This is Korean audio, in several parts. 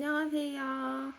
안녕하세요.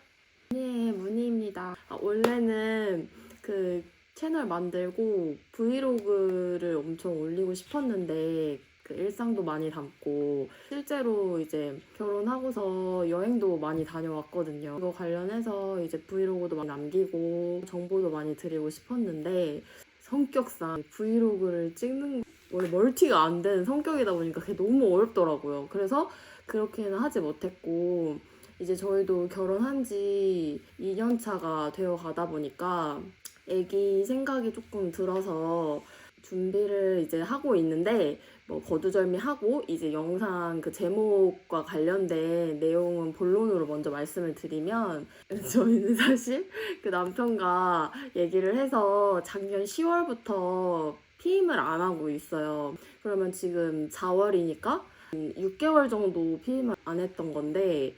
네, 문희입니다. 원래는 그 채널 만들고 브이로그를 엄청 올리고 싶었는데 그 일상도 많이 담고 실제로 이제 결혼하고서 여행도 많이 다녀왔거든요. 그거 관련해서 이제 브이로그도 많이 남기고 정보도 많이 드리고 싶었는데 성격상 브이로그를 찍는 원래 멀티가 안 되는 성격이다 보니까 그게 너무 어렵더라고요. 그래서 그렇게는 하지 못했고 이제 저희도 결혼한 지 2년 차가 되어 가다 보니까 애기 생각이 조금 들어서 준비를 이제 하고 있는데 뭐 거두절미하고 이제 영상 그 제목과 관련된 내용은 본론으로 먼저 말씀을 드리면 저희는 사실 그 남편과 얘기를 해서 작년 10월부터 피임을 안 하고 있어요. 그러면 지금 4월이니까 6개월 정도 피임을 안 했던 건데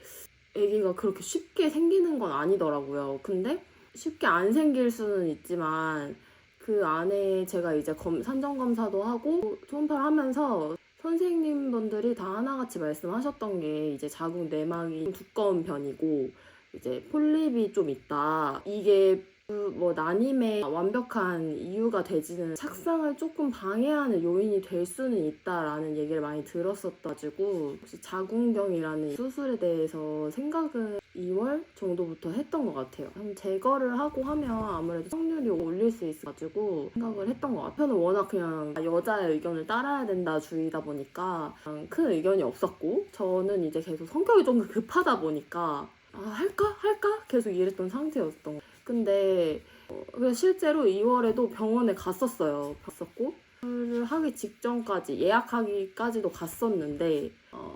아기가 그렇게 쉽게 생기는 건 아니더라고요. 근데 쉽게 안 생길 수는 있지만 그 안에 제가 이제 산정검사도 하고 초음파를 하면서 선생님분들이 다 하나같이 말씀하셨던 게 이제 자궁 내막이 두꺼운 편이고 이제 폴립이 좀 있다. 이게 뭐 난임의 완벽한 이유가 되지는 착상을 조금 방해하는 요인이 될 수는 있다라는 얘기를 많이 들었었가지고 혹시 자궁경이라는 수술에 대해서 생각은 2월 정도부터 했던 것 같아요. 한 제거를 하고 하면 아무래도 성률이 올릴 수 있어가지고 생각을 했던 것 같아요. 저는 워낙 그냥 여자의 의견을 따라야 된다 주의다 보니까 큰 의견이 없었고 저는 이제 계속 성격이 좀 급하다 보니까 할까? 계속 이랬던 상태였던 거예요. 근데 실제로 2월에도 병원에 갔었어요. 갔었고 수술을 하기 직전까지 예약하기까지도 갔었는데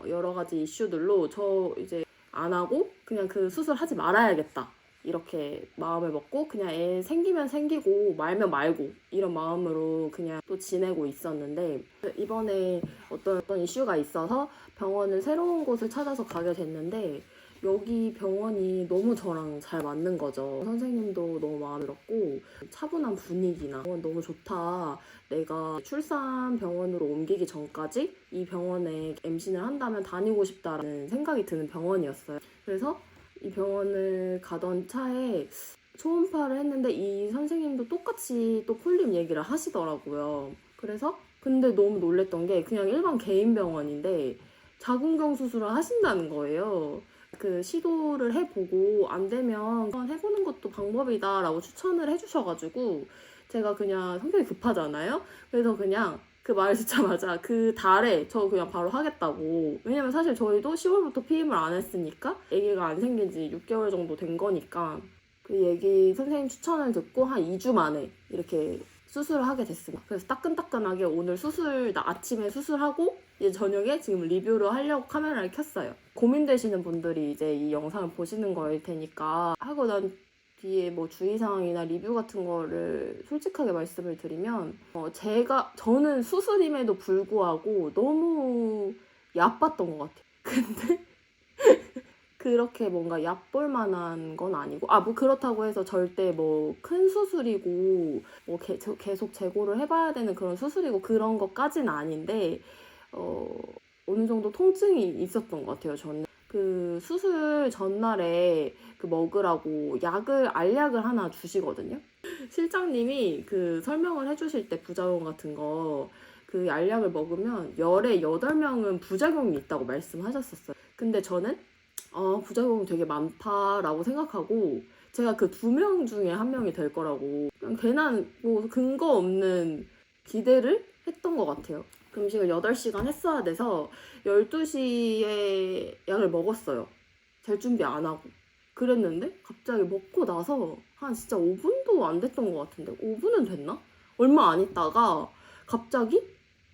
여러 가지 이슈들로 저 이제 안 하고 그냥 그 수술 하지 말아야겠다 이렇게 마음을 먹고 그냥 애 생기면 생기고 말면 말고 이런 마음으로 그냥 또 지내고 있었는데 이번에 어떤 이슈가 있어서 병원을 새로운 곳을 찾아서 가게 됐는데 여기 병원이 너무 저랑 잘 맞는 거죠. 선생님도 너무 마음에 들었고 차분한 분위기나 너무 좋다. 내가 출산 병원으로 옮기기 전까지 이 병원에 임신을 한다면 다니고 싶다라는 생각이 드는 병원이었어요. 그래서 이 병원을 가던 차에 초음파를 했는데 이 선생님도 똑같이 또 폴립 얘기를 하시더라고요. 그래서 근데 너무 놀랬던 게 그냥 일반 개인 병원인데 자궁경 수술을 하신다는 거예요. 그 시도를 해보고 안 되면 한번 해보는 것도 방법이다라고 추천을 해주셔가지고 제가 그냥 성격이 급하잖아요. 그래서 그냥 그 말 듣자마자 그 달에 저 그냥 바로 하겠다고. 왜냐면 사실 저희도 10월부터 피임을 안 했으니까 아기가 안 생긴 지 6개월 정도 된 거니까 그 얘기 선생님 추천을 듣고 한 2주 만에 이렇게 수술을 하게 됐습니다. 그래서 따끈따끈하게 오늘 아침에 수술하고 이제 저녁에 지금 리뷰를 하려고 카메라를 켰어요. 고민되시는 분들이 이제 이 영상을 보시는 거일 테니까 하고 난 뒤에 뭐 주의사항이나 리뷰 같은 거를 솔직하게 말씀을 드리면 저는 수술임에도 불구하고 너무 얕봤던 것 같아요. 근데 그렇게 뭔가 얕볼 만한 건 아니고 뭐 그렇다고 해서 절대 뭐 큰 수술이고 뭐 계속 재고를 해봐야 되는 그런 수술이고 그런 것까지는 아닌데 어느 정도 통증이 있었던 것 같아요. 저는 그 수술 전날에 그 먹으라고 알약을 하나 주시거든요. 실장님이 그 설명을 해주실 때 부작용 같은 거 그 알약을 먹으면 열에 8명은 부작용이 있다고 말씀하셨었어요. 근데 저는 부작용 되게 많다라고 생각하고 제가 그 2명 중에 1명이 될 거라고 그냥 괜한 뭐 근거 없는 기대를 했던 것 같아요. 금식을 8시간 했어야 돼서 12시에 약을 먹었어요. 잘 준비 안 하고. 그랬는데 갑자기 먹고 나서 한 진짜 5분도 안 됐던 것 같은데 5분은 됐나? 얼마 안 있다가 갑자기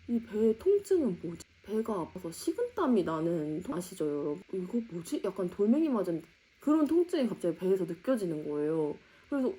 이 배의 통증은 뭐지? 배가 아파서 식은땀이 나는 아시죠 여러분? 이거 뭐지? 약간 돌멩이 맞은 그런 통증이 갑자기 배에서 느껴지는 거예요. 그래서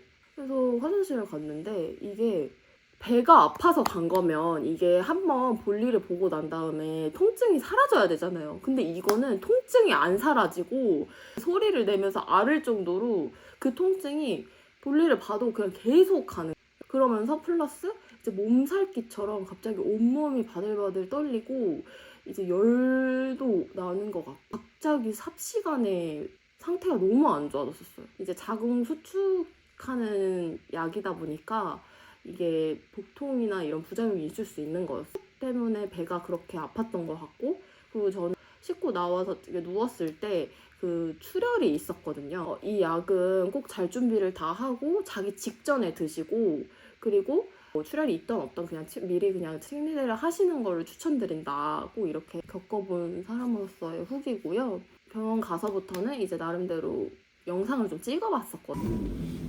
화장실을 갔는데 이게 배가 아파서 간 거면 이게 한번 볼일을 보고 난 다음에 통증이 사라져야 되잖아요. 근데 이거는 통증이 안 사라지고 소리를 내면서 앓을 정도로 그 통증이 볼일을 봐도 그냥 계속 가는 거예요. 그러면서 플러스 이제 몸살기처럼 갑자기 온몸이 바들바들 떨리고 이제 열도 나는 것 같고 갑자기 삽시간에 상태가 너무 안 좋아졌었어요. 이제 자궁 수축하는 약이다 보니까 이게 복통이나 이런 부작용이 있을 수 있는 거였어요. 때문에 배가 그렇게 아팠던 것 같고, 그리고 저는 씻고 나와서 누웠을 때 그 출혈이 있었거든요. 이 약은 꼭 잘 준비를 다 하고 자기 직전에 드시고, 그리고 출혈이 있던 없던 그냥 미리 그냥 생리대를 하시는 거를 추천드린다고 이렇게 겪어본 사람으로서의 후기고요. 병원 가서부터는 이제 나름대로 영상을 좀 찍어봤었거든요.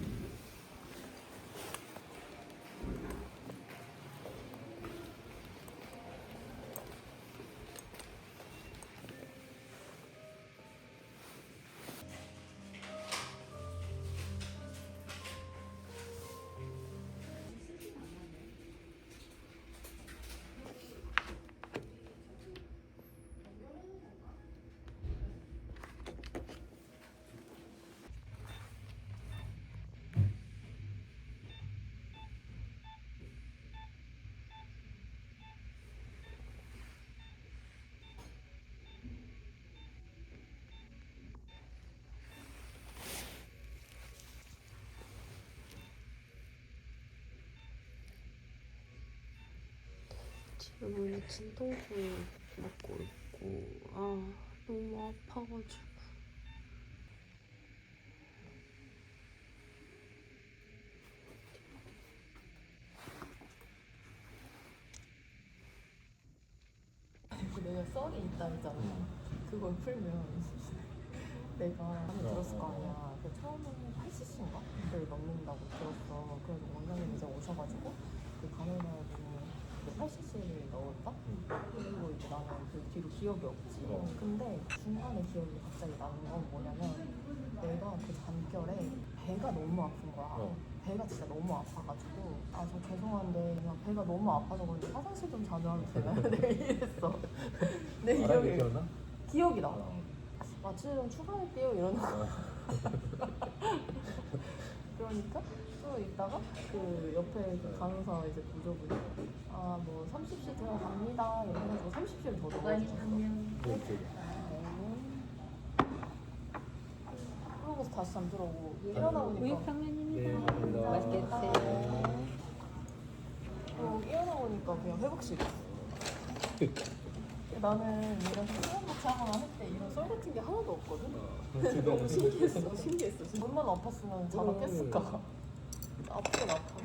지금은 진통제 먹고 있고, 너무 아파가지고. 내가 썰이 있다 했잖아. 그걸 풀면 내가 마음에 들었을 거 아니야. 그 처음에는 8cc인가? 를 넣는다고 들었어. 그래서 원장님 이제 오셔가지고 그 간호사분이 8cc를 넣었다? 그리고 이제 나는 그 뒤로 기억이 없지. 근데 중간에 기억이 갑자기 나는 건 뭐냐면 내가 그 잠결에 배가 너무 아픈 거야. 배가 진짜 너무 아파가지고 저 죄송한데 그냥 배가 너무 아파서 그런데 화장실 좀 다녀와도 되나요? 내가 이랬어. 내 기억이 기억나? 기억이 나. 마취제 좀 추가할게요 이러는 거. 그러니까 또 있다가 그 옆에 그 간호사 이제 보조분이 뭐 30시 들어갑니다 이래가지고 30시를 더 넣어주셨어. 그러고서 다시 잠들어오고 일어나보니까 우육탕면입니다. 맛있게 드세요. 일어나보니까 그냥 회복실이었어. 나는 이런 수면 마취 하거나 할 때 이런 썰 같은 게 하나도 없거든? 너무 신기했어. 얼마나 아팠으면 자다 깼을까? 아프긴 아파.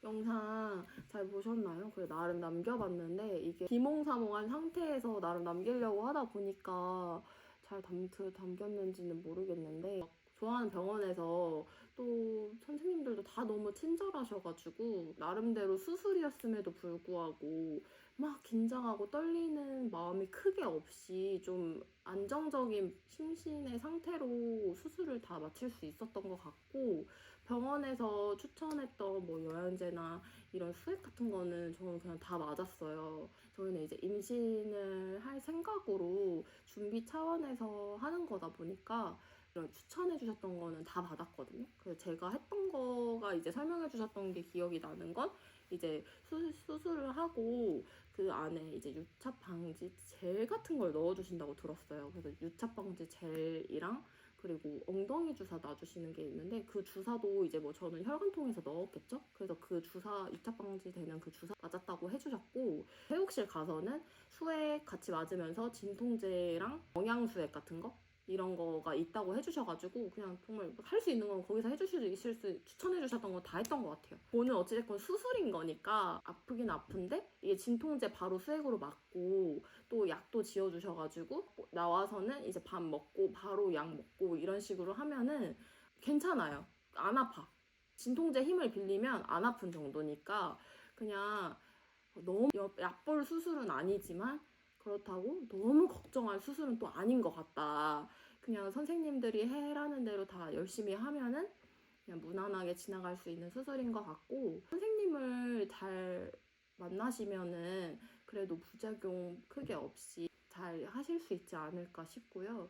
영상 잘 보셨나요? 그래 나름 남겨봤는데 이게 비몽사몽한 상태에서 나름 남기려고 하다 보니까 잘 담겼는지는 모르겠는데 좋아하는 병원에서 또 선생님들도 다 너무 친절하셔가지고 나름대로 수술이었음에도 불구하고 막 긴장하고 떨리는 마음이 크게 없이 좀 안정적인 심신의 상태로 수술을 다 마칠 수 있었던 것 같고 병원에서 추천했던 뭐 영양제나 이런 수액 같은 거는 저는 그냥 다 맞았어요. 저희는 이제 임신을 할 생각으로 준비 차원에서 하는 거다 보니까 이런 추천해 주셨던 거는 다 받았거든요. 그래서 제가 했던 거가 이제 설명해 주셨던 게 기억이 나는 건 이제 수술을 하고 그 안에 이제 유착 방지 젤 같은 걸 넣어 주신다고 들었어요. 그래서 유착 방지 젤이랑 그리고 엉덩이 주사 놔주시는 게 있는데 그 주사도 이제 뭐 저는 혈관통에서 넣었겠죠? 그래서 그 주사 유착 방지되는 그 주사 맞았다고 해주셨고 회복실 가서는 수액 같이 맞으면서 진통제랑 영양수액 같은 거 이런 거가 있다고 해주셔가지고 그냥 정말 할 수 있는 건 거기서 해주실 수 추천해주셨던 거 다 했던 것 같아요. 오늘 어찌됐건 수술인 거니까 아프긴 아픈데 이게 진통제 바로 수액으로 맞고 또 약도 지어주셔가지고 나와서는 이제 밥 먹고 바로 약 먹고 이런 식으로 하면은 괜찮아요. 안 아파. 진통제 힘을 빌리면 안 아픈 정도니까 그냥 너무 약볼 수술은 아니지만 그렇다고 너무 걱정할 수술은 또 아닌 것 같다. 그냥 선생님들이 해라는 대로 다 열심히 하면은 그냥 무난하게 지나갈 수 있는 수술인 것 같고, 선생님을 잘 만나시면은 그래도 부작용 크게 없이 잘 하실 수 있지 않을까 싶고요.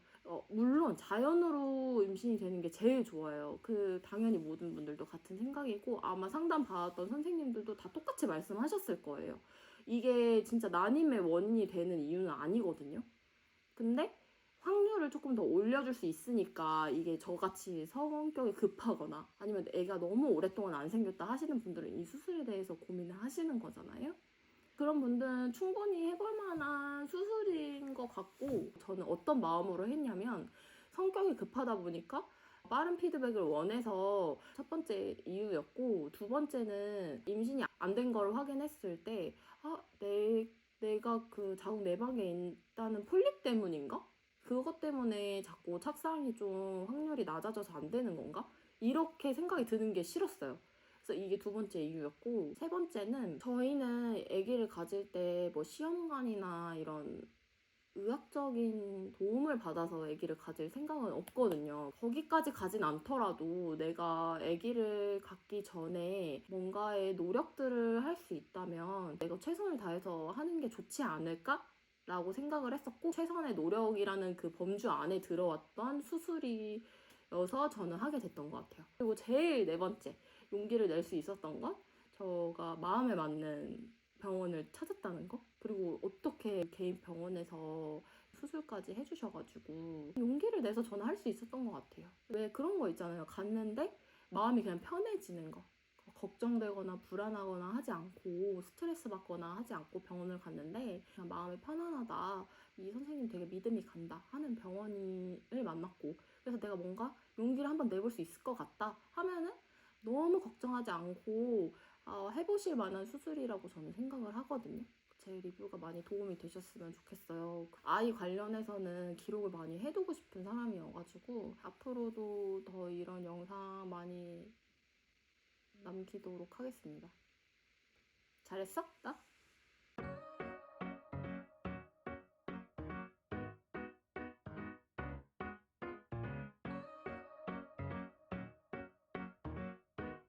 물론 자연으로 임신이 되는 게 제일 좋아요. 당연히 모든 분들도 같은 생각이고, 아마 상담 받았던 선생님들도 다 똑같이 말씀하셨을 거예요. 이게 진짜 난임의 원인이 되는 이유는 아니거든요. 근데 확률을 조금 더 올려줄 수 있으니까, 이게 저같이 성격이 급하거나 아니면 애가 너무 오랫동안 안 생겼다 하시는 분들은 이 수술에 대해서 고민을 하시는 거잖아요. 그런 분들은 충분히 해볼 만한 수술인 것 같고, 저는 어떤 마음으로 했냐면, 성격이 급하다 보니까 빠른 피드백을 원해서 첫 번째 이유였고, 두 번째는 임신이 안 된 걸 확인했을 때, 내가 그 자궁 내막에 있다는 폴립 때문인가? 그것 때문에 자꾸 착상이 좀 확률이 낮아져서 안 되는 건가? 이렇게 생각이 드는 게 싫었어요. 그래서 이게 두 번째 이유였고, 세 번째는 저희는 아기를 가질 때 뭐 시험관이나 이런 의학적인 도움을 받아서 아기를 가질 생각은 없거든요. 거기까지 가진 않더라도 내가 아기를 갖기 전에 뭔가의 노력들을 할 수 있다면 내가 최선을 다해서 하는 게 좋지 않을까? 라고 생각을 했었고, 최선의 노력이라는 그 범주 안에 들어왔던 수술이어서 저는 하게 됐던 것 같아요. 그리고 제일 네 번째, 용기를 낼 수 있었던 건 제가 마음에 맞는 병원을 찾았다는 거? 그리고 어떻게 개인 병원에서 수술까지 해주셔가지고 용기를 내서 저는 할 수 있었던 것 같아요. 왜 그런 거 있잖아요. 갔는데 마음이 그냥 편해지는 거. 걱정되거나 불안하거나 하지 않고 스트레스 받거나 하지 않고 병원을 갔는데 그냥 마음이 편안하다. 이 선생님 되게 믿음이 간다 하는 병원을 만났고, 그래서 내가 뭔가 용기를 한번 내볼 수 있을 것 같다 하면은 너무 걱정하지 않고 해보실 만한 수술이라고 저는 생각을 하거든요. 제 리뷰가 많이 도움이 되셨으면 좋겠어요. 아이 관련해서는 기록을 많이 해두고 싶은 사람이어가지고 앞으로도 더 이런 영상 많이 남기도록 하겠습니다. 잘했어? 나?